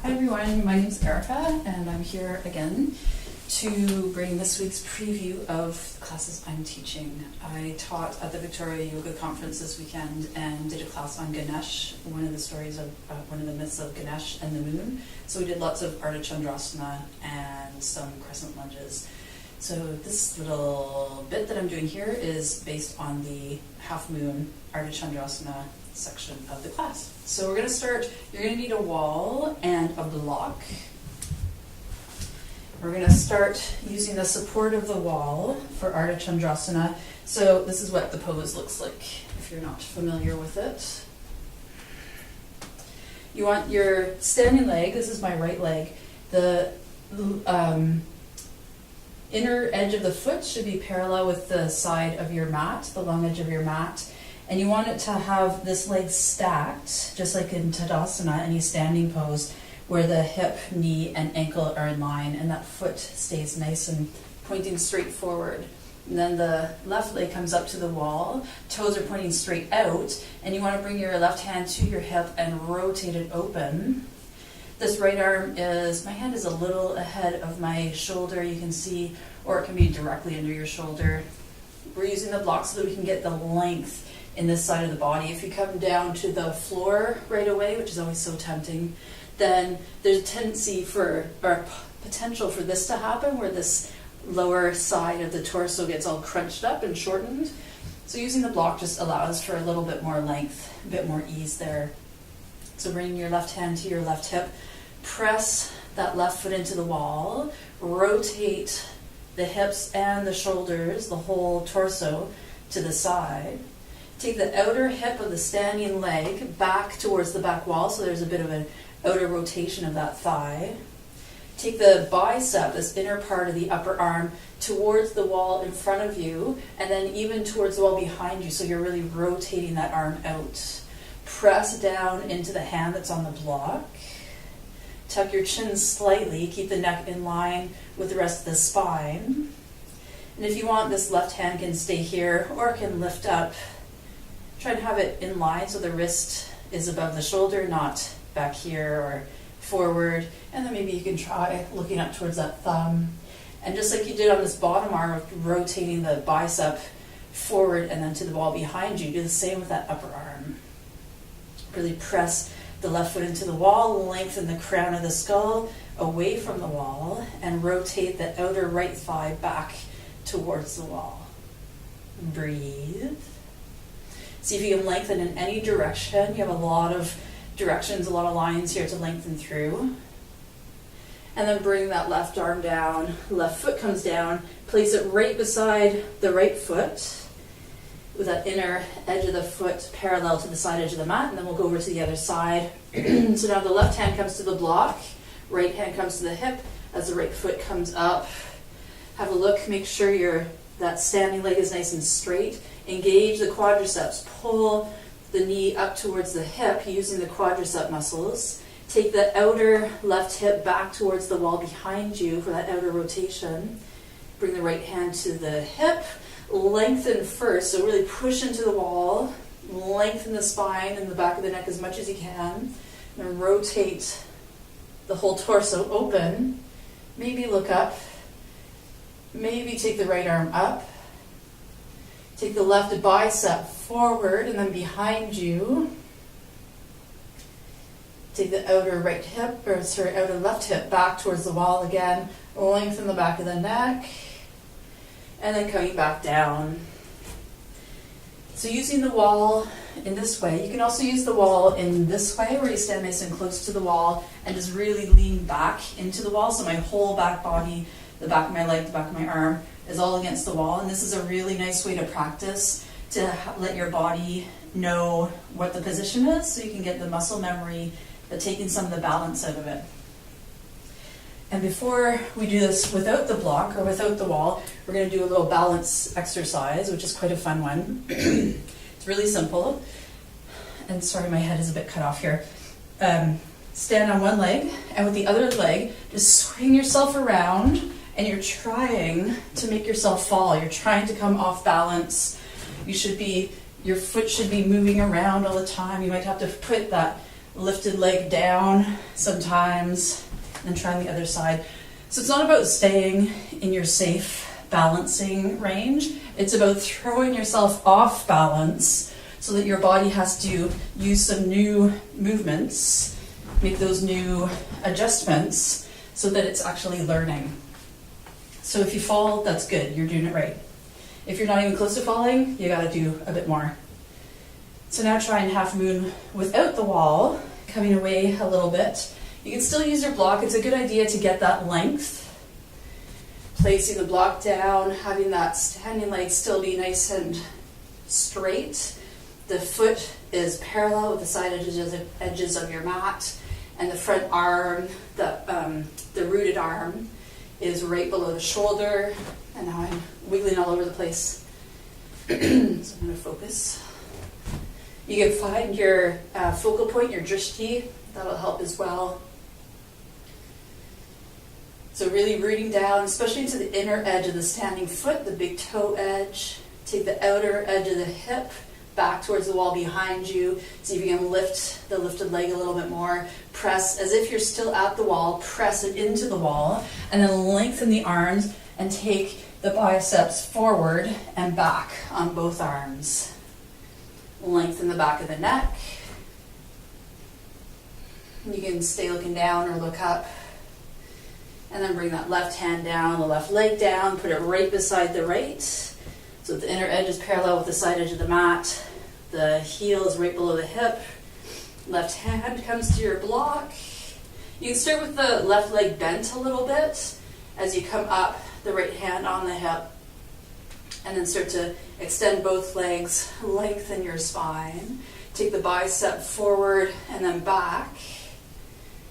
Hi everyone, my name is Erica and I'm here again to bring this week's preview of the classes I'm teaching. I taught at the Victoria Yoga Conference this weekend and did a class on Ganesh, one of the stories of one of the myths of Ganesh and the moon. So we did lots of Ardha Chandrasana and some crescent lunges. So this little bit that I'm doing here is based on the half moon Ardha Chandrasana section of the class. So we're going to start, you're going to need a wall and a block. We're going to start using the support of the wall for Ardha Chandrasana. So this is what the pose looks like if you're not familiar with it. You want your standing leg, this is my right leg, the inner edge of the foot should be parallel with the side of your mat, the long edge of your mat. And you want it to have this leg stacked, just like in Tadasana, any standing pose, where the hip, knee, and ankle are in line, and that foot stays nice and pointing straight forward. And then the left leg comes up to the wall, toes are pointing straight out, and you want to bring your left hand to your hip and rotate it open. This right arm is, my hand is a little ahead of my shoulder, you can see, or it can be directly under your shoulder. We're using the block so that we can get the length in this side of the body. If you come down to the floor right away, which is always so tempting, then there's a tendency for, or potential for this to happen, where this lower side of the torso gets all crunched up and shortened. So using the block just allows for a little bit more length, a bit more ease there. So bring your left hand to your left hip, press that left foot into the wall, rotate the hips and the shoulders, the whole torso, to the side. Take the outer hip of the standing leg back towards the back wall, so there's a bit of an outer rotation of that thigh. Take the bicep, this inner part of the upper arm, towards the wall in front of you, and then even towards the wall behind you, so you're really rotating that arm out. Press down into the hand that's on the block. Tuck your chin slightly, keep the neck in line with the rest of the spine. And if you want, this left hand can stay here or it can lift up. Try to have it in line so the wrist is above the shoulder, not back here or forward. And then maybe you can try looking up towards that thumb. And just like you did on this bottom arm, rotating the bicep forward and then to the wall behind you, do the same with that upper arm. Really press the left foot into the wall, lengthen the crown of the skull away from the wall, and rotate the outer right thigh back towards the wall. Breathe. See if you can lengthen in any direction. You have a lot of directions, a lot of lines here to lengthen through. And then bring that left arm down, left foot comes down, place it right beside the right foot with that inner edge of the foot parallel to the side edge of the mat, and then we'll go over to the other side. So now the left hand comes to the block, right hand comes to the hip as the right foot comes up. Have a look, make sure that standing leg is nice and straight. Engage the quadriceps, pull the knee up towards the hip using the quadricep muscles. Take the outer left hip back towards the wall behind you for that outer rotation. Bring the right hand to the hip. Lengthen first, so really push into the wall. Lengthen the spine and the back of the neck as much as you can. And rotate the whole torso open. Maybe look up. Maybe take the right arm up. Take the left bicep forward and then behind you. Take the outer right hip, outer left hip back towards the wall again. Lengthen the back of the neck. And then coming back down. So using the wall in this way, you can also use the wall in this way where you stand nice and close to the wall and just really lean back into the wall. So my whole back body, the back of my leg, the back of my arm is all against the wall. And this is a really nice way to practice to let your body know what the position is so you can get the muscle memory, but taking some of the balance out of it. And before we do this without the block or without the wall, we're going to do a little balance exercise, which is quite a fun one. It's really simple. And sorry, my head is a bit cut off here. Stand on one leg, and with the other leg, just swing yourself around, and you're trying to make yourself fall. You're trying to come off balance. Your foot should be moving around all the time. You might have to put that lifted leg down sometimes, and then trying the other side. So it's not about staying in your safe balancing range. It's about throwing yourself off balance so that your body has to use some new movements, make those new adjustments so that it's actually learning. So if you fall, that's good, you're doing it right. If you're not even close to falling, you gotta do a bit more. So now try and half moon without the wall, coming away a little bit. You can still use your block. It's a good idea to get that length. Placing the block down, having that standing leg still be nice and straight. The foot is parallel with the side edges of your mat, and the front arm, the rooted arm, is right below the shoulder. And now I'm wiggling all over the place. So I'm going to focus. You can find your focal point, your drishti. That'll help as well. So really rooting down, especially into the inner edge of the standing foot, the big toe edge. Take the outer edge of the hip back towards the wall behind you. See if you can lift the lifted leg a little bit more. Press as if you're still at the wall. Press it into the wall. And then lengthen the arms and take the biceps forward and back on both arms. Lengthen the back of the neck. You can stay looking down or look up. And then bring that left hand down, the left leg down, put it right beside the right. So the inner edge is parallel with the side edge of the mat. The heel is right below the hip. Left hand comes to your block. You can start with the left leg bent a little bit as you come up, the right hand on the hip. And then start to extend both legs, lengthen your spine. Take the bicep forward and then back.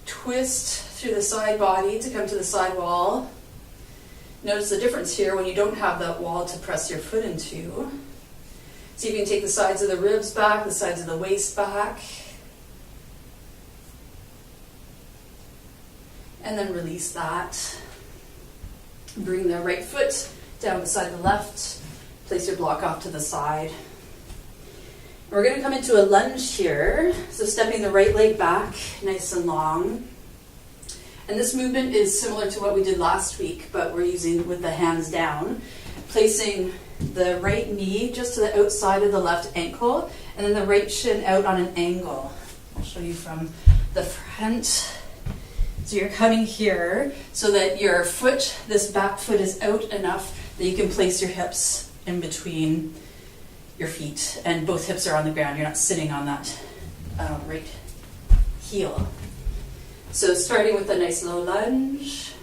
Twist through the side body to come to the side wall. Notice the difference here when you don't have that wall to press your foot into. So you can take the sides of the ribs back, the sides of the waist back. And then release that. Bring the right foot down beside the left. Place your block off to the side. We're going to come into a lunge here. So stepping the right leg back, nice and long. And this movement is similar to what we did last week, but we're using with the hands down. Placing the right knee just to the outside of the left ankle, and then the right shin out on an angle. I'll show you from the front. So you're coming here so that your foot, this back foot, is out enough that you can place your hips in between your feet, and both hips are on the ground. You're not sitting on that right heel. So starting with a nice low lunge,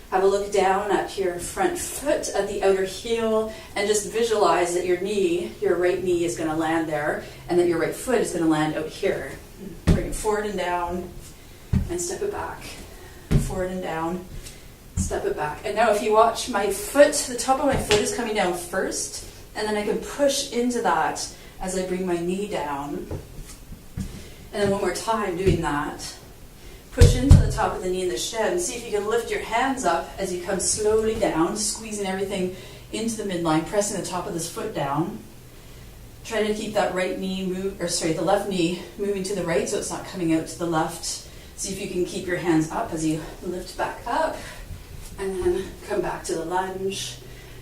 have a look down at your front foot, at the outer heel, and just visualize that your knee, your right knee is going to land there, and that your right foot is going to land out here. Bring it forward and down, and step it back. Forward and down, step it back. And now if you watch my foot, the top of my foot is coming down first, and then I can push into that as I bring my knee down. And then one more time doing that. Push into the top of the knee and the shin. See if you can lift your hands up as you come slowly down, squeezing everything into the midline, pressing the top of this foot down. Try to keep that right knee the left knee moving to the right so it's not coming out to the left. See if you can keep your hands up as you lift back up, and then come back to the lunge.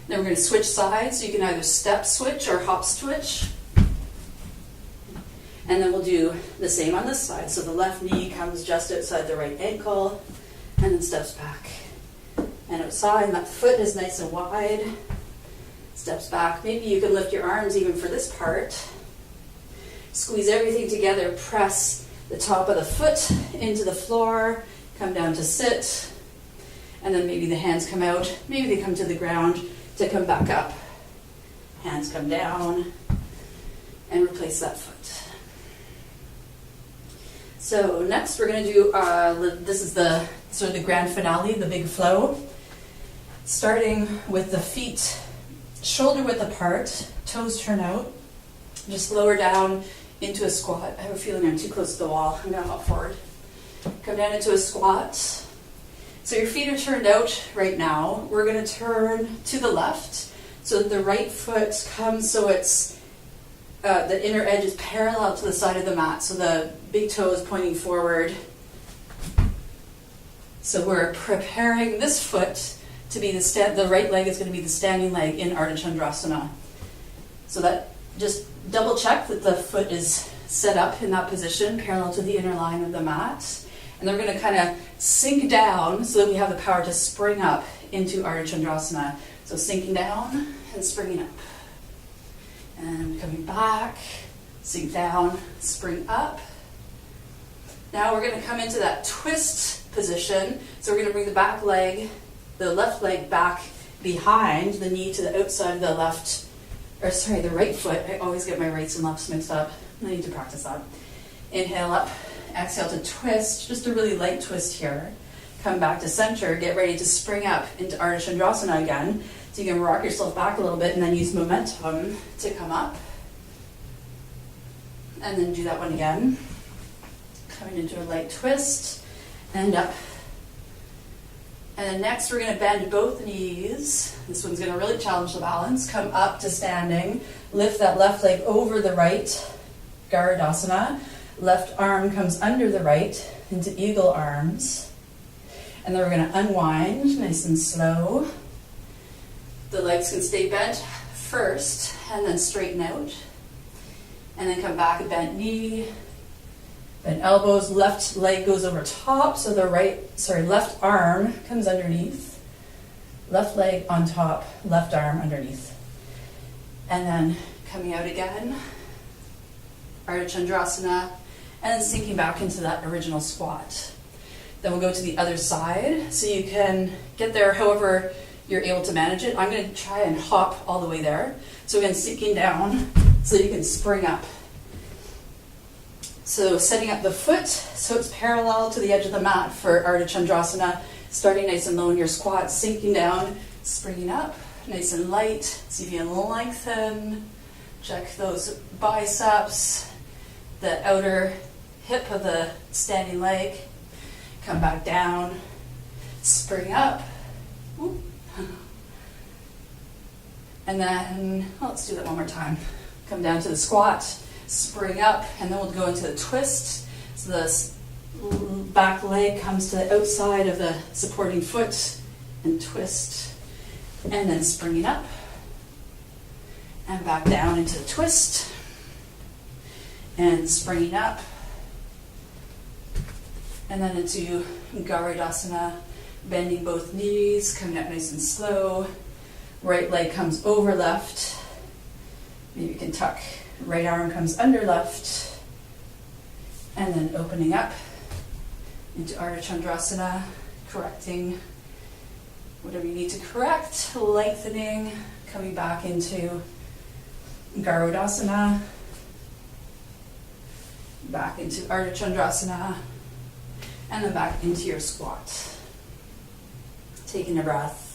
Then we're going to switch sides, so you can either step switch or hop switch. And then we'll do the same on this side. So the left knee comes just outside the right ankle and then steps back. And outside, that foot is nice and wide. Steps back. Maybe you can lift your arms even for this part. Squeeze everything together. Press the top of the foot into the floor. Come down to sit. And then maybe the hands come out. Maybe they come to the ground to come back up. Hands come down. And replace that foot. So next we're going to do, this is the sort of the grand finale, the big flow. Starting with the feet shoulder width apart, toes turn out. Just lower down into a squat. I have a feeling I'm too close to the wall. I'm going to hop forward. Come down into a squat. So your feet are turned out right now. We're going to turn to the left so that the right foot comes so it's the inner edge is parallel to the side of the mat, so the big toe is pointing forward. So we're preparing this foot to be the right leg is going to be the standing leg in Ardha Chandrasana. So that just double check that the foot is set up in that position, parallel to the inner line of the mat. And then we're going to kind of sink down so that we have the power to spring up into Ardha Chandrasana. So sinking down and springing up. And coming back, sink down, spring up. Now we're going to come into that twist position. So we're going to bring the left leg back behind the knee to the outside of the right foot. I always get my rights and lefts mixed up. I need to practice that. Inhale up, exhale to twist, just a really light twist here. Come back to center, get ready to spring up into Ardha Chandrasana again. So you can rock yourself back a little bit and then use momentum to come up. And then do that one again. Coming into a light twist and up. And then next we're going to bend both knees. This one's going to really challenge the balance. Come up to standing. Lift that left leg over the right. Garudasana. Left arm comes under the right into eagle arms. And then we're going to unwind nice and slow. The legs can stay bent first and then straighten out. And then come back, a bent knee, bent elbows, left leg goes over top, so the left arm comes underneath. Left leg on top, left arm underneath. And then coming out again, Ardha Chandrasana, and then sinking back into that original squat. Then we'll go to the other side, so you can get there however you're able to manage it. I'm going to try and hop all the way there. So again, sinking down so you can spring up. So setting up the foot so it's parallel to the edge of the mat for Ardha Chandrasana. Starting nice and low in your squat, sinking down, springing up, nice and light. See if you can lengthen. Check those biceps, the outer hip of the standing leg. Come back down, spring up. Ooh. And then, let's do that one more time. Come down to the squat, spring up, and then we'll go into the twist. So the back leg comes to the outside of the supporting foot and twist. And then springing up and back down into the twist and springing up. And then into Garudasana, bending both knees, coming up nice and slow. Right leg comes over left. Maybe you can tuck. Right arm comes under left. And then opening up into Ardha Chandrasana, correcting whatever you need to correct, lengthening, coming back into Garudasana, back into Ardha Chandrasana, and then back into your squat. Taking a breath.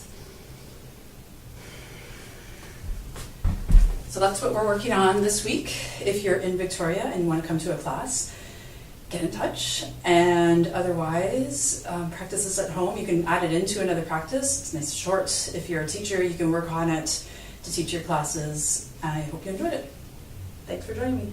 So that's what we're working on this week. If you're in Victoria and you want to come to a class, get in touch. And otherwise, practice this at home. You can add it into another practice. It's nice and short. If you're a teacher, you can work on it to teach your classes. I hope you enjoyed it. Thanks for joining me.